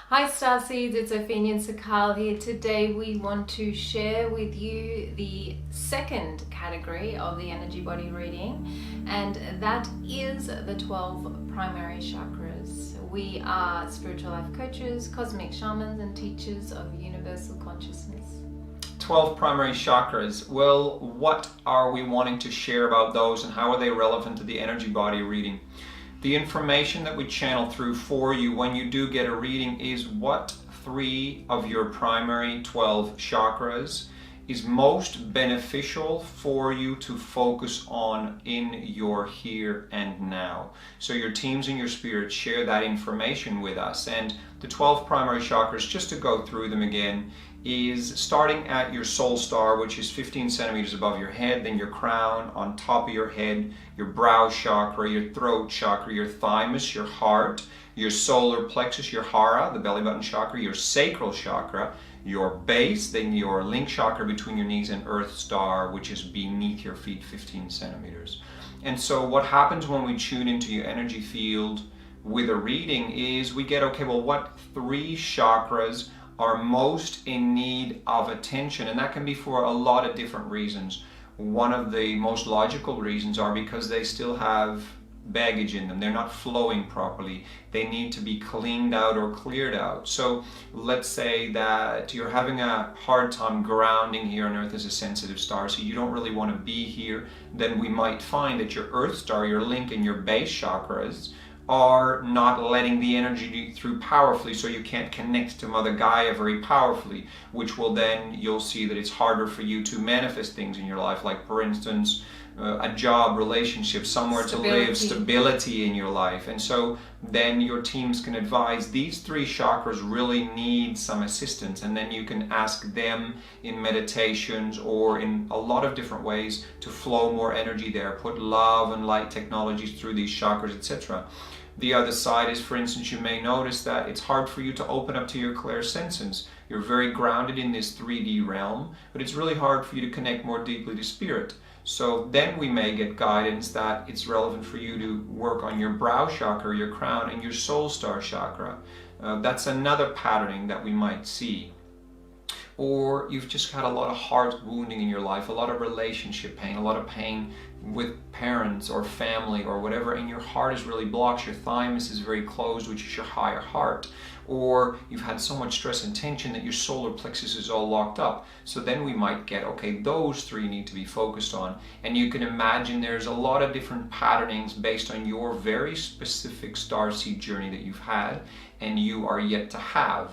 Hi starseeds, it's Opheana and Sikaal here. Today we want to share with you the second category of the energy body reading, and that is the 12 primary chakras. We are spiritual life coaches, cosmic shamans, and teachers of universal consciousness. 12 primary chakras. Well, what are we wanting to share about those and how are they relevant to the energy body reading? The information that we channel through for you when you do get a reading is what 3 of your primary 12 chakras is most beneficial for you to focus on in your here and now. So your teams and your spirits share that information with us. And the 12 primary chakras, just to go through them again, is starting at your soul star, which is 15 centimeters above your head, then your crown on top of your head, your brow chakra, your throat chakra, your thymus, your heart, your solar plexus, your hara, the belly button chakra, your sacral chakra, your base, then your link chakra between your knees, and earth star, which is beneath your feet, 15 centimeters. And so what happens when we tune into your energy field with a reading is we get, okay, well, what 3 chakras are most in need of attention? And that can be for a lot of different reasons. One of the most logical reasons are because they still have baggage in them. They're not flowing properly. They need to be cleaned out or cleared out. So let's say that you're having a hard time grounding here on Earth as a sensitive star, so you don't really want to be here. Then we might find that your earth star, your link, and your base chakras are not letting the energy through powerfully, so you can't connect to Mother Gaia very powerfully, which will then, you'll see that it's harder for you to manifest things in your life, like for instance, a job, relationship, somewhere to live, stability in your life. And so then your teams can advise these 3 chakras really need some assistance, and then you can ask them in meditations or in a lot of different ways to flow more energy there, put love and light technologies through these chakras, etc. The other side is, for instance, you may notice that it's hard for you to open up to your clairsentience. You're very grounded in this 3D realm, but it's really hard for you to connect more deeply to spirit. So then we may get guidance that it's relevant for you to work on your brow chakra, your crown, and your soul star chakra. That's another patterning that we might see. Or you've just had a lot of heart wounding in your life, a lot of relationship pain, a lot of pain with parents or family or whatever, and your heart is really blocked, your thymus is very closed, which is your higher heart. Or you've had so much stress and tension that your solar plexus is all locked up. So then we might get, okay, those 3 need to be focused on. And you can imagine there's a lot of different patternings based on your very specific starseed journey that you've had and you are yet to have.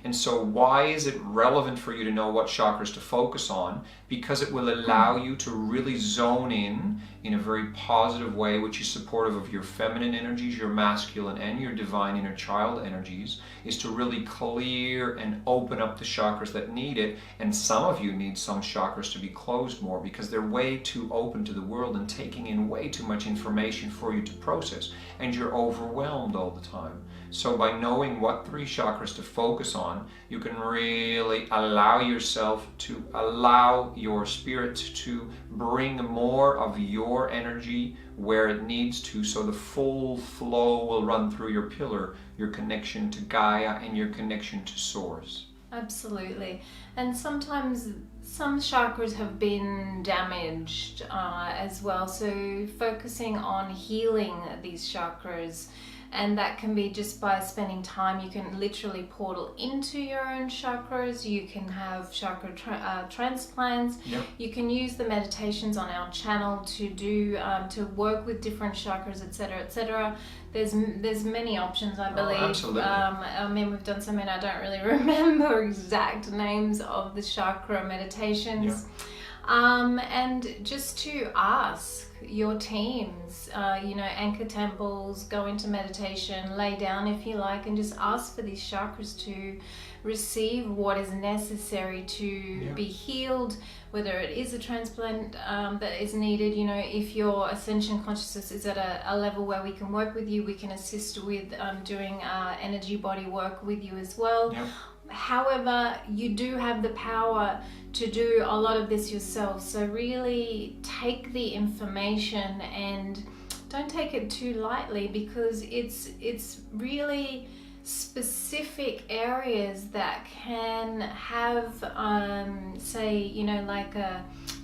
And so why is it relevant for you to know what chakras to focus on? Because it will allow you to really zone in a very positive way, which is supportive of your feminine energies, your masculine and your divine inner child energies, is to really clear and open up the chakras that need it. And some of you need some chakras to be closed more because they're way too open to the world and taking in way too much information for you to process, and you're overwhelmed all the time. So by knowing what 3 chakras to focus on, you can really allow yourself to allow your spirit to bring more of your energy where it needs to, so the full flow will run through your pillar, your connection to Gaia and your connection to Source. Absolutely. And sometimes some chakras have been damaged as well, so focusing on healing these chakras, and that can be just by spending time. You can literally portal into your own chakras. You can have chakra transplants. Yep. You can use the meditations on our channel to do to work with different chakras, etc., etc. There's many options, I believe. Oh, absolutely. I mean, we've done so many, I don't really remember exact names of the chakra meditations. Yep. And just to ask your teams, anchor temples, go into meditation, lay down if you like, and just ask for these chakras to receive what is necessary to be healed, whether it is a transplant that is needed. If your ascension consciousness is at a level where we can work with you, we can assist with doing energy body work with you as well. Yep. However, you do have the power to do a lot of this yourself, so really take the information and don't take it too lightly, because it's really specific areas that can have, say, you know, like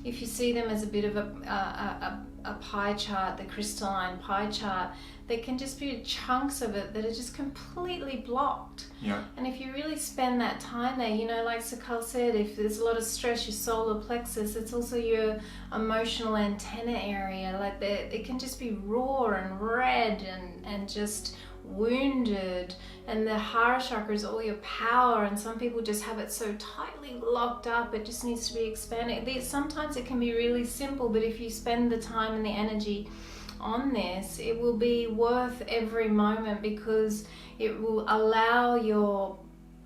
if you see them as a bit of a pie chart, the crystalline pie chart, there can just be chunks of it that are just completely blocked. Yeah. And if you really spend that time there, you know, like Sikaal said, if there's a lot of stress, your solar plexus, it's also your emotional antenna area. Like it can just be raw and red and just wounded. And the Hara chakra is all your power, and some people just have it so tightly locked up, it just needs to be expanded. Sometimes it can be really simple, but if you spend the time and the energy on this, it will be worth every moment, because it will allow your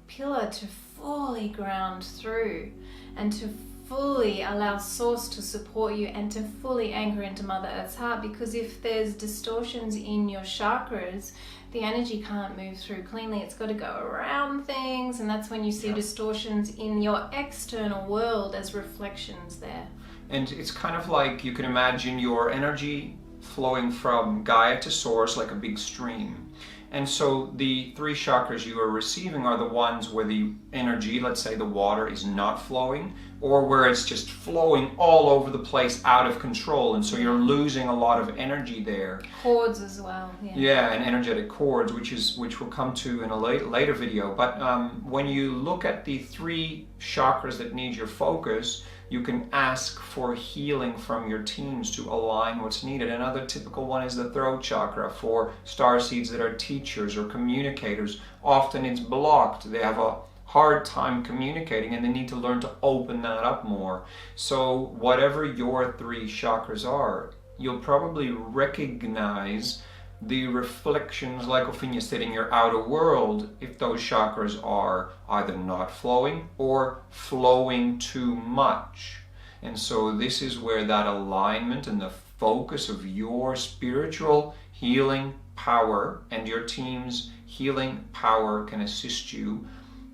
pillar to fully ground through and to fully allow source to support you and to fully anchor into Mother Earth's heart. Because if there's distortions in your chakras, the energy can't move through cleanly. It's got to go around things, and that's when you see distortions in your external world as reflections there. And it's kind of like, you can imagine your energy flowing from Gaia to Source like a big stream. And so the 3 chakras you are receiving are the ones where the energy, let's say the water, is not flowing, or where it's just flowing all over the place out of control, and so you're losing a lot of energy there. Cords as well. Yeah, and energetic cords, which we'll come to in a later video. But when you look at the 3 chakras that need your focus, you can ask for healing from your teams to align what's needed. Another typical one is the throat chakra for starseeds that are teachers or communicators. Often it's blocked. They have a hard time communicating, and they need to learn to open that up more. So whatever your 3 chakras are, you'll probably recognize the reflections, like Opheana said, in your outer world, if those chakras are either not flowing or flowing too much. And so this is where that alignment and the focus of your spiritual healing power and your team's healing power can assist you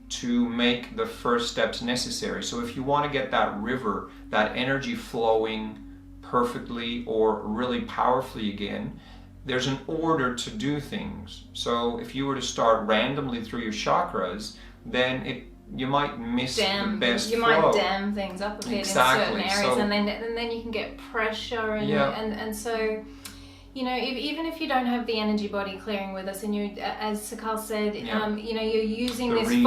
to make the first steps necessary. So if you want to get that river, that energy flowing perfectly or really powerfully again, there's an order to do things. So if you were to start randomly through your chakras, then you might miss the best flow. You might dam things up a bit in certain areas, and then you can get pressure, and so, you know, even if you don't have the energy body clearing with us, and you, as Sikaal said, you know, you're using the energy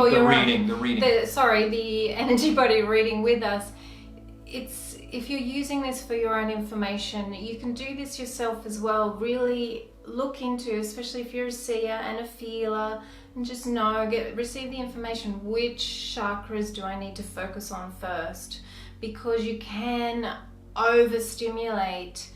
body reading with us. If you're using this for your own information, you can do this yourself as well. Really look into, especially if you're a seer and a feeler, and just receive the information. Which chakras do I need to focus on first? Because you can overstimulate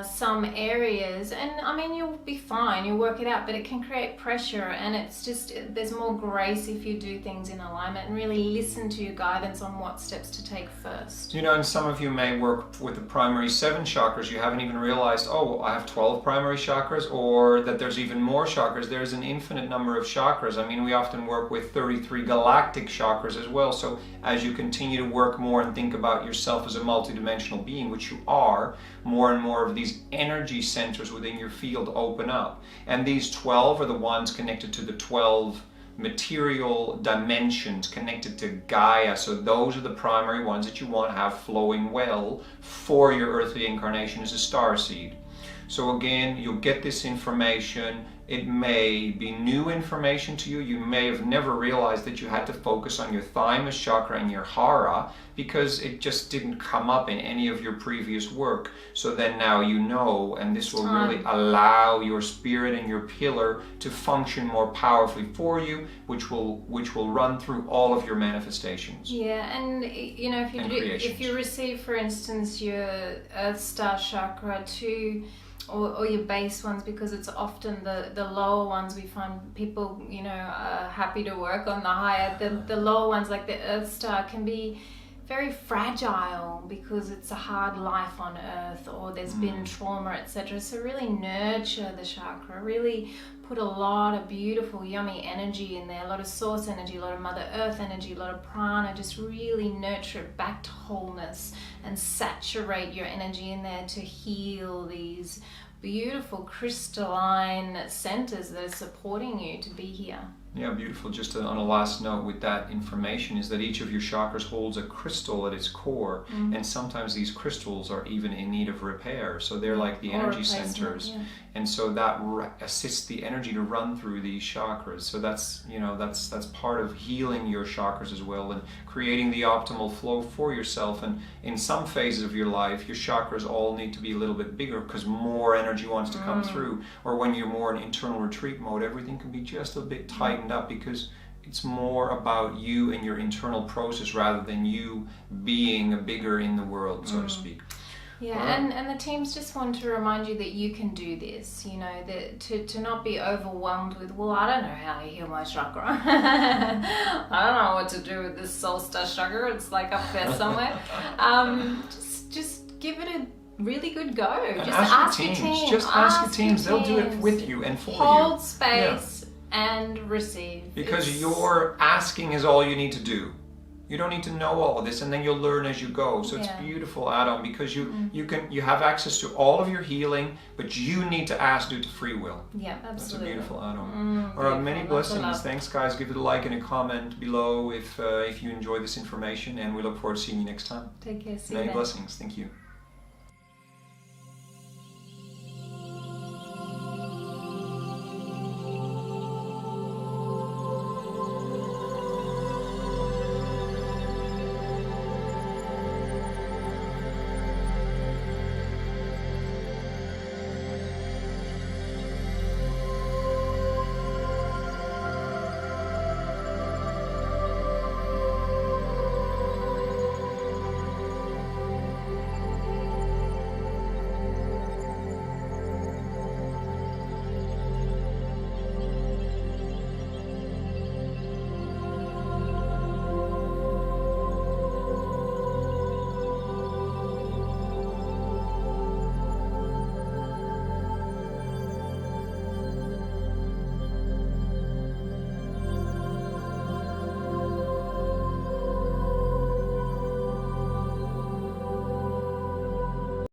some areas, and I mean, you'll be fine, you'll work it out, but it can create pressure, and it's just, there's more grace if you do things in alignment and really listen to your guidance on what steps to take first. You know, and some of you may work with the primary 7 chakras. You haven't even realized, oh, I have 12 primary chakras, or that there's even more chakras. There's an infinite number of chakras. I mean, we often work with 33 galactic chakras as well. So as you continue to work more and think about yourself as a multidimensional being, which you are, more and more of these energy centers within your field open up. And these 12 are the ones connected to the 12 material dimensions, connected to Gaia. So those are the primary ones that you want to have flowing well for your earthly incarnation as a starseed. So again, you'll get this information. It may be new information to you. You may have never realized that you had to focus on your thymus chakra and your hara, because it just didn't come up in any of your previous work. So then now you know, and this will really allow your spirit and your pillar to function more powerfully for you, which will run through all of your manifestations. Yeah, and you know, if you receive, for instance, your Earth Star chakra too, or your base ones, because it's often the lower ones we find people, you know, are happy to work on. The higher, the lower ones, like the Earth Star, can be very fragile because it's a hard life on Earth, or there's been trauma, etc. So really nurture the chakra, really put a lot of beautiful, yummy energy in there, a lot of source energy, a lot of Mother Earth energy, a lot of prana. Just really nurture it back to wholeness and saturate your energy in there to heal these beautiful crystalline centers that are supporting you to be here. Yeah, beautiful. Just on a last note with that information is that each of your chakras holds a crystal at its core, and sometimes these crystals are even in need of repair. So they're like the energy centers, and so that assists the energy to run through these chakras. So that's, you know, that's part of healing your chakras as well, and creating the optimal flow for yourself. And in some phases of your life, your chakras all need to be a little bit bigger because more energy wants to come through. Or when you're more in internal retreat mode, everything can be just a bit tightened up because it's more about you and your internal process rather than you being bigger in the world, so to speak. Yeah, and the teams just want to remind you that you can do this, you know, that to not be overwhelmed with, well, I don't know how to heal my chakra. I don't know what to do with this soul star chakra. It's like up there somewhere. Just give it a really good go. And just ask your team. Just ask your teams. They'll do it with you and for you. Hold space and receive. Because your asking is all you need to do. You don't need to know all of this, and then you'll learn as you go. So it's beautiful, Adam, because you have access to all of your healing, but you need to ask due to free will. Yeah, absolutely. That's a beautiful Adam. All right, many blessings. Thanks, guys. Give it a like and a comment below if you enjoy this information, and we look forward to seeing you next time. Take care. See you Many then. blessings. Thank you.